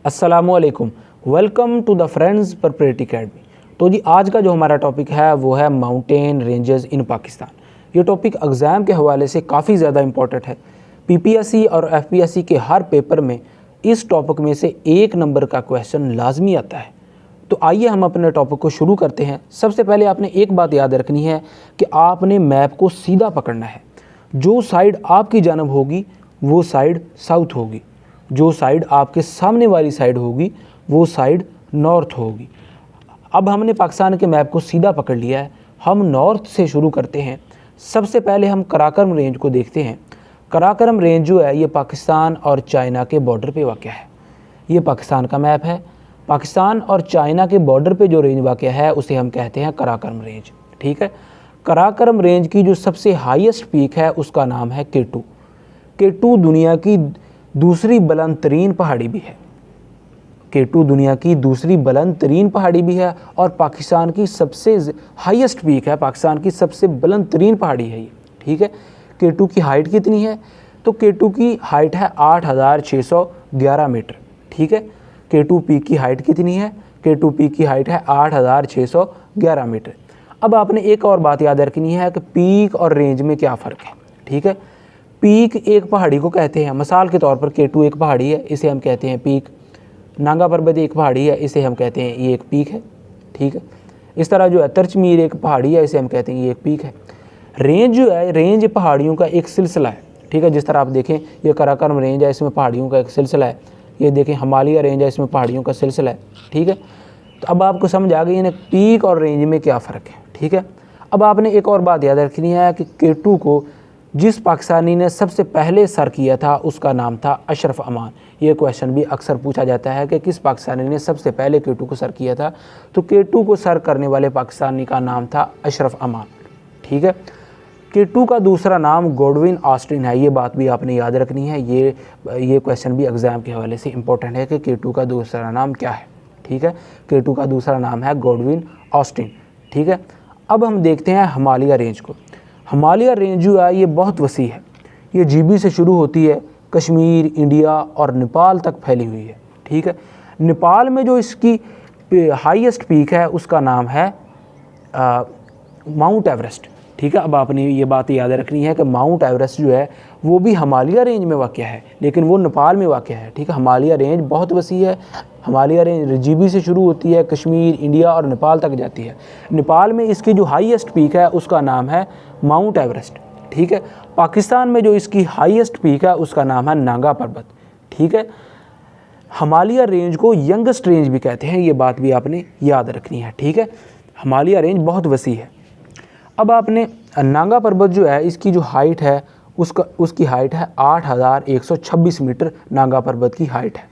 अस्सलामुअलैकुम, welcome to the friends property academy. तो जी आज का जो हमारा टॉपिक है वो है माउंटेन रेंजेस इन पाकिस्तान। ये टॉपिक एग्ज़ाम के हवाले से काफ़ी ज़्यादा इम्पोर्टेंट है। पीपीएससी और एफपीएससी के हर पेपर में इस टॉपिक में से 1 नंबर का क्वेश्चन लाजमी आता है। तो आइए हम अपने टॉपिक को शुरू करते हैं। सबसे पहले आपने एक बात याद रखनी है कि आपने मैप को सीधा पकड़ना है। जो साइड आपकी जानब होगी वो साइड साउथ होगी, जो साइड आपके सामने वाली साइड होगी वो साइड नॉर्थ होगी। अब हमने पाकिस्तान के मैप को सीधा पकड़ लिया है। हम नॉर्थ से शुरू करते हैं। सबसे पहले हम कराकरम रेंज को देखते हैं। कराकरम रेंज जो है ये पाकिस्तान और चाइना के बॉर्डर पे वाक़या है। ये पाकिस्तान का मैप है। पाकिस्तान और चाइना के बॉर्डर पे जो रेंज वाक़या है उसे हम कहते हैं कराकरम रेंज। ठीक है। कराकरम रेंज की जो सबसे हाईएस्ट पीक है उसका नाम है K2। K2 दुनिया की दूसरी बुलंद तरीन पहाड़ी भी है। K2 दुनिया की दूसरी बुलंद तरीन पहाड़ी भी है और पाकिस्तान की सबसे हाईएस्ट पीक है। पाकिस्तान की सबसे बुलंद तरीन पहाड़ी है ये। ठीक है। K2 की हाइट कितनी है? तो K2 की हाइट है 8611 मीटर। ठीक है। K2 पीक की हाइट कितनी है? K2 पीक की हाइट है 8611 मीटर। अब आपने एक और बात याद रखनी है कि पीक और रेंज में क्या फ़र्क है। ठीक है। पीक एक पहाड़ी को कहते हैं। मिसाल के तौर पर K2 एक पहाड़ी है, इसे हम कहते हैं पीक। नांगा पर्वत एक पहाड़ी है, इसे हम कहते हैं ये एक पीक है। ठीक है। इस तरह जो है तरचमीर एक पहाड़ी है, इसे हम कहते हैं ये एक पीक है। रेंज जो है, रेंज पहाड़ियों का एक सिलसिला है। ठीक है। जिस तरह आप देखें ये कराकरम रेंज है, इसमें पहाड़ियों का एक सिलसिला है। ये देखें हिमालय रेंज है, इसमें पहाड़ियों का सिलसिला है। ठीक है। तो अब आपको समझ आ गई ना पीक और रेंज में क्या फ़र्क है। ठीक है। अब आपने एक और बात याद रखनी है कि K2 को जिस पाकिस्तानी ने सबसे पहले सर किया था उसका नाम था अशरफ अमान। ये क्वेश्चन भी अक्सर पूछा जाता है कि किस पाकिस्तानी ने सबसे पहले K2 को सर किया था। तो K2 को सर करने वाले पाकिस्तानी का नाम था अशरफ अमान। ठीक है। K2 का दूसरा नाम गॉडविन ऑस्टिन है। ये बात भी आपने याद रखनी है। ये क्वेश्चन भी एग्ज़ाम के हवाले से इंपॉर्टेंट है कि K2 का दूसरा नाम क्या है। ठीक है। K2 का दूसरा नाम है गॉडविन ऑस्टिन। ठीक है। अब हम देखते हैं हिमालय रेंज को। हिमालय रेंज जो है ये बहुत वसी है। ये GB से शुरू होती है, कश्मीर, इंडिया और नेपाल तक फैली हुई है। ठीक है। नेपाल में जो इसकी हाईएस्ट पीक है उसका नाम है माउंट एवरेस्ट। ठीक है। अब आपने ये बात याद रखनी है कि माउंट एवरेस्ट जो है वो भी हिमालय रेंज में वाक़या है, लेकिन वो नेपाल में वाक़या है। ठीक है। हिमालय रेंज बहुत वसी है। हिमालय रेंज GB से शुरू होती है, कश्मीर, इंडिया और नेपाल तक जाती है। नेपाल में इसकी जो हाईएस्ट पीक है उसका नाम है माउंट एवरेस्ट। ठीक है। पाकिस्तान में जो इसकी हाईएस्ट पीक है उसका नाम है नांगा पर्वत। ठीक है। हिमालय रेंज को यंगेस्ट रेंज भी कहते हैं, ये बात भी आपने याद रखनी है। ठीक है। हिमालय रेंज बहुत वसी है। अब आपने नांगा पर्वत जो है इसकी जो हाइट है उसकी हाइट है 8126 मीटर। नांगा पर्वत की हाइट है।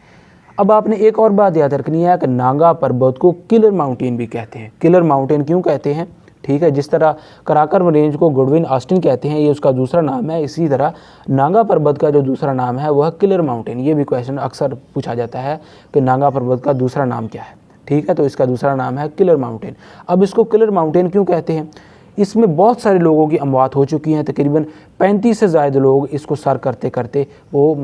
अब आपने एक और बात याद रखनी है कि नांगा पर्वत को किलर माउंटेन भी कहते हैं। किलर माउंटेन क्यों कहते हैं? ठीक है। जिस तरह कराकरम रेंज को गॉडविन ऑस्टिन कहते हैं, ये उसका दूसरा नाम है, इसी तरह नांगा पर्वत का जो दूसरा नाम है वह किलर माउंटेन। ये भी क्वेश्चन अक्सर पूछा जाता है कि नांगा पर्वत का दूसरा नाम क्या है। ठीक है। तो इसका दूसरा नाम है किलर माउंटेन। अब इसको किलर माउंटेन क्यों कहते हैं? इसमें बहुत सारे लोगों की अमवात हो चुकी हैं। तकरीबन 35 से ज़्यादा लोग इसको सर करते करते वो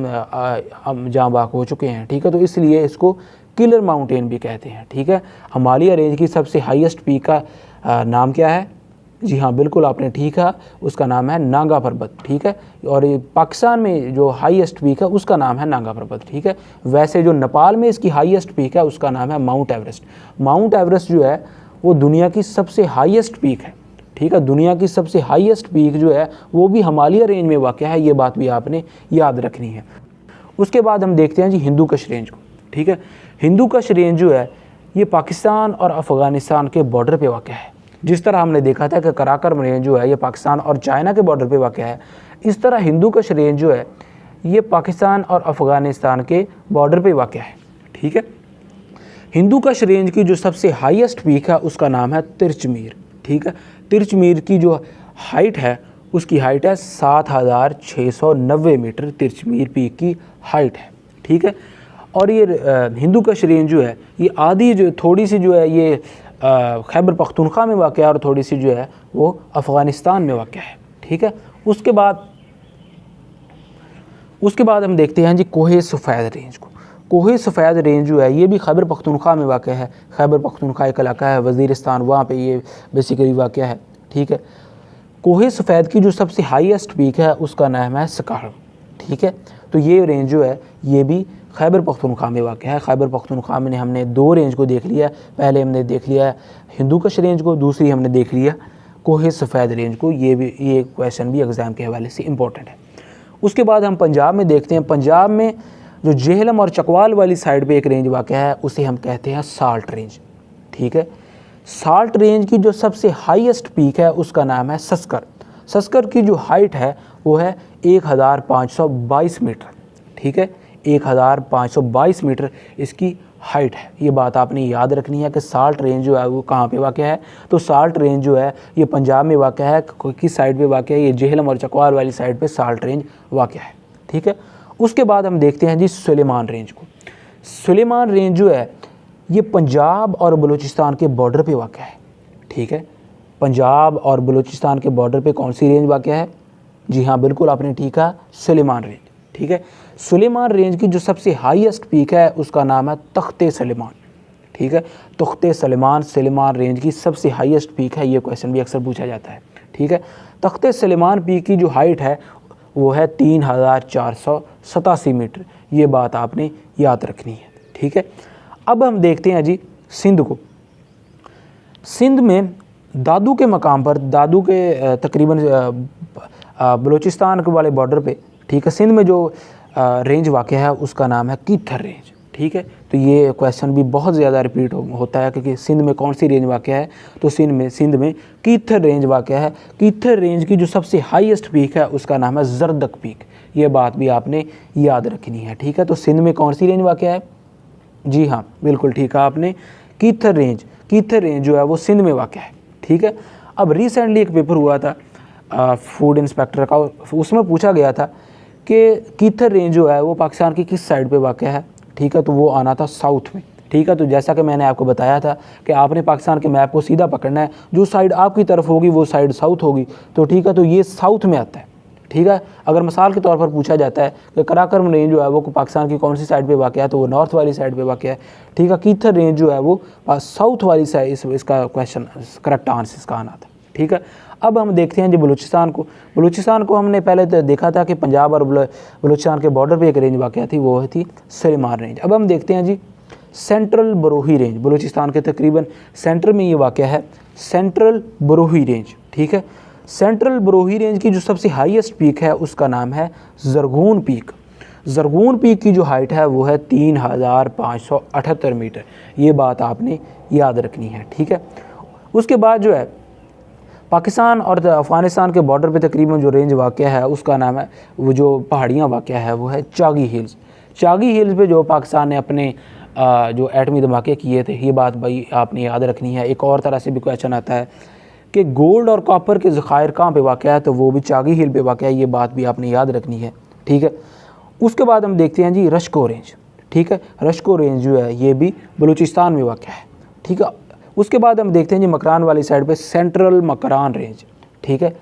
जाँ बाक हो चुके हैं। ठीक है। तो इसलिए इसको किलर माउंटेन भी कहते हैं। ठीक है। हिमालय रेंज की सबसे हाईएस्ट पीक का नाम क्या है? जी हाँ, बिल्कुल आपने ठीक है, उसका नाम है नांगा पर्वत। ठीक है। और ये पाकिस्तान में जो हाईएस्ट पीक है उसका नाम है नांगा पर्वत। ठीक है। वैसे जो नेपाल में इसकी हाईएस्ट पीक है उसका नाम है माउंट एवरेस्ट। माउंट एवरेस्ट जो है वो दुनिया की सबसे हाईएस्ट पीक है। ठीक है। दुनिया की सबसे हाईएस्ट पीक जो है वो भी हिमालय रेंज में वाक़या है। ये बात भी आपने याद रखनी है। उसके बाद हम देखते हैं जी हिंदू कुश रेंज को। ठीक है। हिंदू कुश रेंज जो है ये पाकिस्तान और अफ़गानिस्तान के बॉर्डर पे वाक़या है। जिस तरह हमने देखा था कि कराकरम रेंज जो है ये पाकिस्तान और चाइना के बॉर्डर पे वाक़या है, इस तरह हिंदू कुश रेंज जो है ये पाकिस्तान और अफ़गानिस्तान के बॉर्डर पे वाक़या है। ठीक है। हिंदू कुश रेंज की जो सबसे हाईएस्ट पीक है उसका नाम है तिरचमीर। ठीक है। तिरचमीर की जो हाइट है उसकी हाइट है 7690 मीटर। तिरचमीर पीक की हाइट है। ठीक है। और ये हिंदू कुश रेंज जो है ये आधी जो थोड़ी सी जो है ये खैबर पख्तूनख्वा में वाक़या है और थोड़ी सी जो है वो अफ़गानिस्तान में वाक़या है। ठीक है। उसके बाद हम देखते हैं जी कोहे सफ़ेद रेंज को। कोहे सफ़ेद रेंज जो है ये भी खैबर पख्तूनख्वा में वाक़ है। खैबर पख्तूनख्वा एक इलाका है वज़ीरिस्तान, वहाँ पे ये बेसिकली वाक़ है। ठीक है, कोहे सफ़ेद की जो सबसे हाईएस्ट पीक है उसका नाम है स्कार्व। ठीक है, तो ये रेंज जो है ये भी खैबर पख्तूनख्वा में वाक़ है। खैबर पख्तूनख्वा में हमने 2 रेंज को देख लिया। पहले हमने देख लिया हिंदूकश रेंज को, दूसरी हमने देख लिया कोहे सफ़ेद रेंज को। ये क्वेश्चन भी एग्ज़ाम के हवाले से इम्पोर्टेंट है। उसके बाद हम पंजाब में देखते हैं। पंजाब में जो जेहलम और चकवाल वाली साइड पे एक रेंज वाक़ है उसे हम कहते हैं साल्ट रेंज। ठीक है, साल्ट रेंज की जो सबसे हाईएस्ट पीक है उसका नाम है सस्कर। सस्कर की जो हाइट है वो है 1522 मीटर। ठीक है, 1522 मीटर इसकी हाइट है। ये बात आपने याद रखनी है कि साल्ट रेंज जो है वो कहाँ पे वाक़ है। तो साल्ट रेंज जो है ये पंजाब में वाक़ है। किस साइड पे वाक़ है? ये जेहलम और चकवाल वाली साइड पे साल्ट रेंज वाक़ है। ठीक है, उसके बाद हम देखते हैं जी सुलेमान रेंज को। सुलेमान रेंज जो है ये पंजाब और बलूचिस्तान के बॉर्डर पे वाक़ है। ठीक है, पंजाब और बलूचिस्तान के बॉर्डर पे कौन सी रेंज वाक़ है? जी हाँ, बिल्कुल आपने ठीक है, सुलेमान रेंज। ठीक है, सुलेमान रेंज की जो सबसे हाईएस्ट पीक है उसका नाम है तख्ते सुलेमान। ठीक है, तख्ते सुलेमान सुलेमान रेंज की सबसे हाईएस्ट पीक है। ये क्वेश्चन भी अक्सर पूछा जाता है। ठीक है, तख्ते सुलेमान पीक की जो हाइट है वो है 3487 मीटर। ये बात आपने याद रखनी है। ठीक है, अब हम देखते हैं जी सिंध को। सिंध में दादू के मकाम पर, दादू के तकरीबन बलूचिस्तान के वाले बॉर्डर पे, ठीक है, सिंध में जो रेंज वाक़ है उसका नाम है कीथर रेंज। ठीक है, तो ये क्वेश्चन भी बहुत ज़्यादा रिपीट होता है क्योंकि सिंध में कौन सी रेंज वाक़ है? तो सिंध में कीथर रेंज वाक़ है। कीथर रेंज की जो सबसे हाईएस्ट पीक है उसका नाम है जरदक पीक। ये बात भी आपने याद रखनी है। ठीक है, तो सिंध में कौन सी रेंज वाक़ है? जी हाँ, बिल्कुल ठीक है आपने, कीथर रेंज। कीथर रेंज जो है वो सिंध में वाक़ है। ठीक है, अब रिसेंटली एक पेपर हुआ था फूड इंस्पेक्टर का, उसमें पूछा गया था कि कीथर रेंज जो है वो पाकिस्तान की किस साइड पे वाक़ है। ठीक है, तो वो आना था साउथ में। ठीक है, तो जैसा कि मैंने आपको बताया था कि आपने पाकिस्तान के मैप को सीधा पकड़ना है, जो साइड आपकी तरफ होगी वो साइड साउथ होगी। तो ठीक है, तो ये साउथ में आता है। ठीक है, अगर मिसाल के तौर पर पूछा जाता है कि कराकरम रेंज जो है वो पाकिस्तान की कौन सी साइड पे वाक़ है, तो वो नॉर्थ वाली साइड पे वाक़ है। ठीक है, कीथर रेंज जो है वो साउथ वाली साइड, इसका क्वेश्चन करेक्ट आंसर इसका आना था। ठीक है, अब हम देखते हैं जी बलूचिस्तान को। बलूचिस्तान को हमने पहले तो देखा था कि पंजाब और बलूचिस्तान के बॉर्डर पे एक रेंज वाक़ थी, वो थी सुलेमान रेंज। अब हम देखते हैं जी सेंट्रल बरोही रेंज। बलूचिस्तान के तकरीबन सेंटर में ये वाक़ है, सेंट्रल बरोही रेंज। ठीक है, सेंट्रल बरोही रेंज की जो सबसे हाईएस्ट पीक है उसका नाम है जरगून पीक। जरगून पीक की जो हाइट है वो है 3578 मीटर। ये बात आपने याद रखनी है। ठीक है, उसके बाद जो है पाकिस्तान और अफ़गानिस्तान के बॉर्डर पे तकरीबन जो रेंज वाक़ है उसका नाम है, वो जो पहाड़ियाँ वाक़ है वो है चागी हिल्स। चागी हिल्स पे जो पाकिस्तान ने अपने जो एटमी धमाके किए थे, ये बात भाई आपने याद रखनी है। एक और तरह से भी क्वेश्चन आता है कि गोल्ड और कॉपर के ज़खायर कहाँ पे वाक़ है, तो वो भी चागी हिल पे वाक़ है। ये बात भी आपने याद रखनी है। ठीक है, उसके बाद हम देखते हैं जी रश्को रेंज। ठीक है, रश्को रेंज जो है ये भी बलूचिस्तान में वाक़ है। ठीक है, उसके बाद हम देखते हैं जी मकरान वाली साइड पे सेंट्रल मकरान रेंज। ठीक है,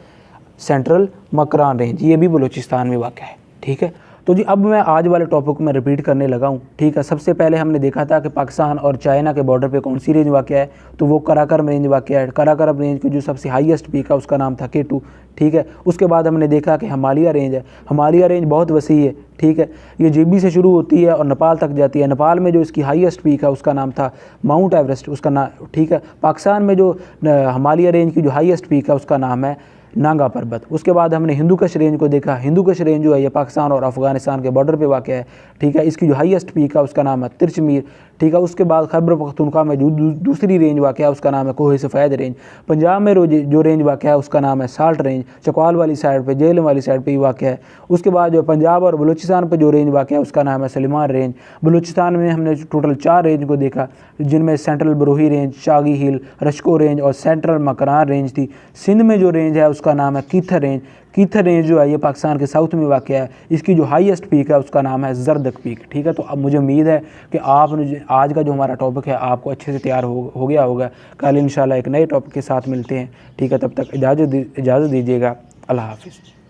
सेंट्रल मकरान रेंज ये भी बलूचिस्तान में वाक़ है। ठीक है, तो जी अब मैं आज वाले टॉपिक को मैं रिपीट करने लगा हूँ। ठीक है, सबसे पहले हमने देखा था कि पाकिस्तान और चाइना के बॉर्डर पे कौन सी रेंज वाक़ है, तो वो कराकरम रेंज वाक़ है। कराकरम रेंज की जो सबसे हाईएस्ट पीक है उसका नाम था K2। ठीक है, उसके बाद हमने देखा कि हिमालय रेंज है। हिमालय रेंज बहुत वसी है। ठीक है, ये JB से शुरू होती है और नेपाल तक जाती है। नेपाल में जो इसकी हाईएस्ट पीक है उसका नाम था माउंट एवरेस्ट, उसका नाम। ठीक है, पाकिस्तान में जो हिमालय रेंज की जो हाईएस्ट पीक है उसका नाम है नांगा पर्वत। उसके बाद हमने हिंदूकश रेंज को देखा। हिंदूकश रेंज जो है ये पाकिस्तान और अफ़गानिस्तान के बॉर्डर पे वाक़ है। ठीक है, इसकी जो हाईएस्ट पीक है उसका नाम है तिरचमीर। ठीक है, उसके बाद खैबर पख्तूनख्वा में जो दूसरी रेंज वाक़ है उसका नाम है कोहे सफ़ेद रेंज। पंजाब में जो रेंज वाक़ है उसका नाम है साल्ट रेंज। चकवाल वाली साइड पर, जेहलम वाली साइड पर ही वाक़ है। उसके बाद जो पंजाब और बलूचिस्तान पर जो रेंज वाक़ है उसका नाम है सुलेमान रेंज। बलूचिस्तान में हमने टोटल 4 रेंज को देखा, जिनमें सेंट्रल बरोही रेंज, चागी हिल, रश्को रेंज और सेंट्रल मकरान रेंज थी। सिंध में जो रेंज है उसका नाम है कीथर रेंज। कीथर रेंज जो है ये पाकिस्तान के साउथ में वाक़ है। इसकी जो हाईएस्ट पीक है उसका नाम है जरदक पीक। ठीक है, तो अब मुझे उम्मीद है कि आपने आज का जो हमारा टॉपिक है आपको अच्छे से तैयार हो गया होगा। कल इंशाल्लाह एक नए टॉपिक के साथ मिलते हैं। ठीक है, तब तक इजाज़त दीजिएगा। अल्लाह हाफ़िज़।